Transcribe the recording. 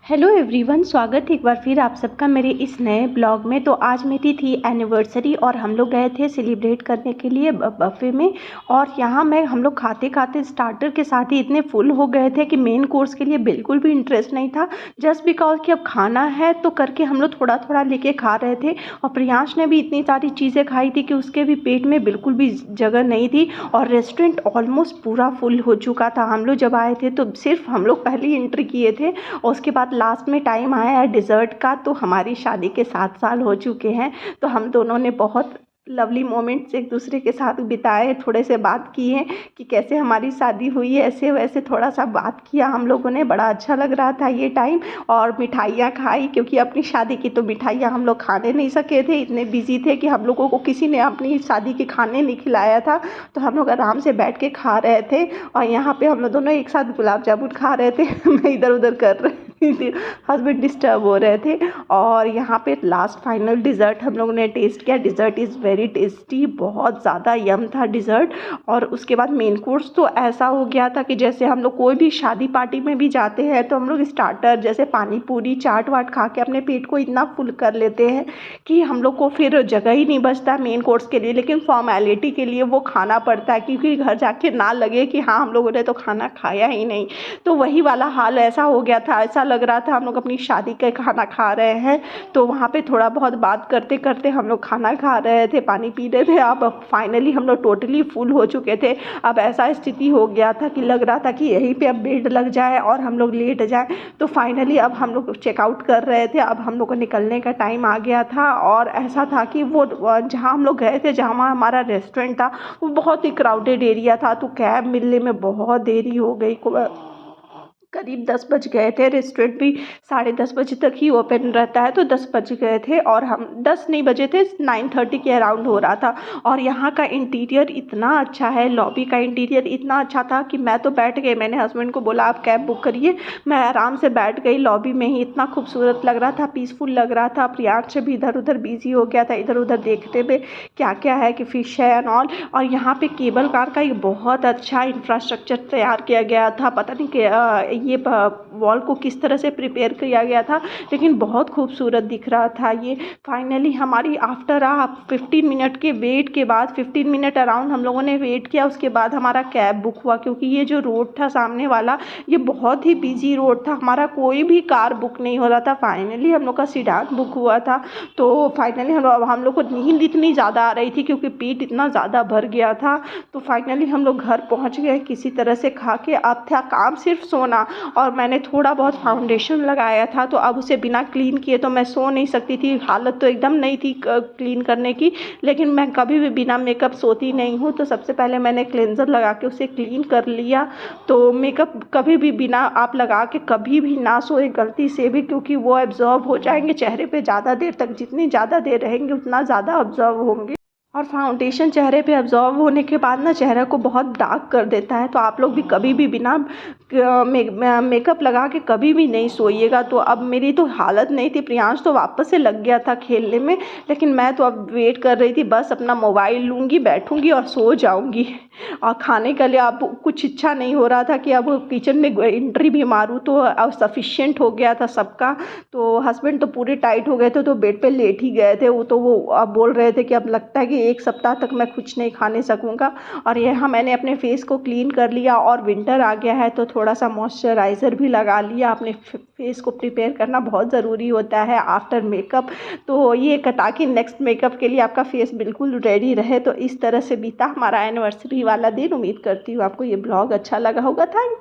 Hello everyone, स्वागत है एक बार फिर आप सबका मेरे इस नए ब्लॉग में। तो आज मेरी थी एनिवर्सरी और हम लोग गए थे सेलिब्रेट करने के लिए बफे में। और यहाँ मैं हम लोग खाते खाते स्टार्टर के साथ ही इतने फुल हो गए थे कि मेन कोर्स के लिए बिल्कुल भी इंटरेस्ट नहीं था। जस्ट बिकॉज कि अब खाना है तो करके हम लोग थोड़ा थोड़ा लेके खा रहे थे। और प्रियांश ने भी इतनी सारी चीज़ें खाई थी कि उसके भी पेट में बिल्कुल भी जगह नहीं थी। और रेस्टोरेंट ऑलमोस्ट पूरा फुल हो चुका था। हम लोग जब आए थे तो सिर्फ हम लोग पहले ही एंट्री किए थे और उसके बाद लास्ट में टाइम आया है डिज़र्ट का। तो हमारी शादी के 7 साल हो चुके हैं। तो हम दोनों ने बहुत लवली मोमेंट्स एक दूसरे के साथ बिताए, थोड़े से बात किए कि कैसे हमारी शादी हुई है, ऐसे वैसे थोड़ा सा बात किया हम लोगों ने। बड़ा अच्छा लग रहा था ये टाइम। और मिठाइयाँ खाई, क्योंकि अपनी शादी की तो मिठाइयाँ हम लोग खाने नहीं सके थे, इतने बिजी थे कि हम लोगों को किसी ने अपनी शादी के खाने नहीं खिलाया था। तो हम लोग आराम से बैठ के खा रहे थे। और यहाँ पे हम लोग दोनों एक साथ गुलाब जामुन खा रहे थे। मैं इधर उधर कर रही थी, हस्बैंड डिस्टर्ब हो रहे थे। और यहाँ पे लास्ट फाइनल डिज़र्ट हम लोगों ने टेस्ट किया। डिज़र्ट इज़ वेरी टेस्टी, बहुत ज़्यादा यम था डिज़र्ट। और उसके बाद मेन कोर्स तो ऐसा हो गया था कि जैसे हम लोग कोई भी शादी पार्टी में भी जाते हैं तो हम लोग स्टार्टर जैसे पानी पूरी चाट वाट खा के अपने पेट को इतना फुल कर लेते हैं कि हम लोग को फिर जगह ही नहीं बचता मेन कोर्स के लिए। लेकिन फॉर्मेलिटी के लिए वो खाना पड़ता है, क्योंकि घर जाके ना लगे कि हाँ हम लोगों ने तो खाना खाया ही नहीं। तो वही वाला हाल ऐसा हो गया था, ऐसा लग रहा था हम लोग अपनी शादी का खाना खा रहे हैं। तो वहाँ पे थोड़ा बहुत बात करते करते हम लोग खाना खा रहे थे, पानी पी रहे थे। अब फाइनली हम लोग टोटली फुल हो चुके थे। अब ऐसा स्थिति हो गया था कि लग रहा था कि यहीं पे अब बेड लग जाए और हम लोग लेट जाए। तो फाइनली अब हम लोग चेकआउट कर रहे थे, अब हम लोग को निकलने का टाइम आ गया था। और ऐसा था कि वो जहाँ हम लोग गए थे, जहाँ हमारा रेस्टोरेंट था, वो बहुत ही क्राउडेड एरिया था। तो कैब मिलने में बहुत देरी हो गई, करीब 10 बज गए थे। रेस्टोरेंट भी 10:30 बजे तक ही ओपन रहता है, तो 10 बज गए थे और हम 10 नहीं बजे थे, 9:30 के अराउंड हो रहा था। और यहाँ का इंटीरियर इतना अच्छा है, लॉबी का इंटीरियर इतना अच्छा था कि मैं तो बैठ गई। मैंने हस्बैंड को बोला आप कैब बुक करिए, मैं आराम से बैठ गई लॉबी में ही। इतना खूबसूरत लग रहा था, पीसफुल लग रहा था। प्रियांश से भी इधर उधर बिजी हो गया था, इधर उधर देखते हुए क्या क्या है कि फ़िश है एंड ऑल। और यहाँ पे केबल कार का एक बहुत अच्छा इंफ्रास्ट्रक्चर तैयार किया गया था। पता नहीं कि ये वॉल को किस तरह से प्रिपेयर किया गया था, लेकिन बहुत खूबसूरत दिख रहा था ये। फाइनली हमारी आफ्टर 15 मिनट के वेट के बाद, 15 मिनट अराउंड हम लोगों ने वेट किया। उसके बाद हमारा कैब बुक हुआ, क्योंकि ये जो रोड था सामने वाला, ये बहुत ही बिजी रोड था, हमारा कोई भी कार बुक नहीं हो रहा था। फाइनली हम लोग का सीडान बुक हुआ था। तो फाइनली हम लोग को नींद इतनी ज़्यादा आ रही थी, क्योंकि पेट इतना ज़्यादा भर गया था। तो फाइनली हम लोग घर पहुँच गए किसी तरह से खा के। अब था काम सिर्फ सोना। और मैंने थोड़ा बहुत फाउंडेशन लगाया था, तो अब उसे बिना क्लीन किए तो मैं सो नहीं सकती थी। हालत तो एकदम नहीं थी क्लीन करने की, लेकिन मैं कभी भी बिना मेकअप सोती नहीं हूँ। तो सबसे पहले मैंने क्लेंजर लगा के उसे क्लीन कर लिया। तो मेकअप कभी भी बिना आप लगा के कभी भी ना सोए गलती से भी, क्योंकि वो एब्जॉर्ब हो जाएंगे चेहरे पे ज़्यादा देर तक। जितनी ज़्यादा देर रहेंगे उतना ज़्यादा ऑब्जर्व होंगे। और फाउंडेशन चेहरे पे अब्जॉर्ब होने के बाद ना चेहरे को बहुत डार्क कर देता है। तो आप लोग भी कभी भी बिना मेकअप लगा के कभी भी नहीं सोइएगा। तो अब मेरी तो हालत नहीं थी, प्रियांश तो वापस से लग गया था खेलने में, लेकिन मैं तो अब वेट कर रही थी, बस अपना मोबाइल लूँगी, बैठूँगी और सो जाऊँगी। और खाने के लिए अब कुछ इच्छा नहीं हो रहा था कि अब किचन में एंट्री भी मारूँ। तो अब सफिशिएंट हो गया था सबका। तो हस्बैंड तो पूरे टाइट हो गए थे, तो बेड पे लेट ही गए थे। वो अब बोल रहे थे कि अब लगता है कि 1 सप्ताह तक मैं कुछ नहीं खाने सकूँगा। और यहाँ मैंने अपने फेस को क्लीन कर लिया। और विंटर आ गया है तो थोड़ा सा मॉइस्चराइज़र भी लगा लिया। अपने फेस को प्रिपेयर करना बहुत ज़रूरी होता है आफ्टर मेकअप। तो ये ताकि नेक्स्ट मेकअप के लिए आपका फेस बिल्कुल रेडी रहे। तो इस तरह से बीता हमारा एनिवर्सरी वाला दिन। उम्मीद करती हूँ आपको ये ब्लॉग अच्छा लगा होगा। थैंक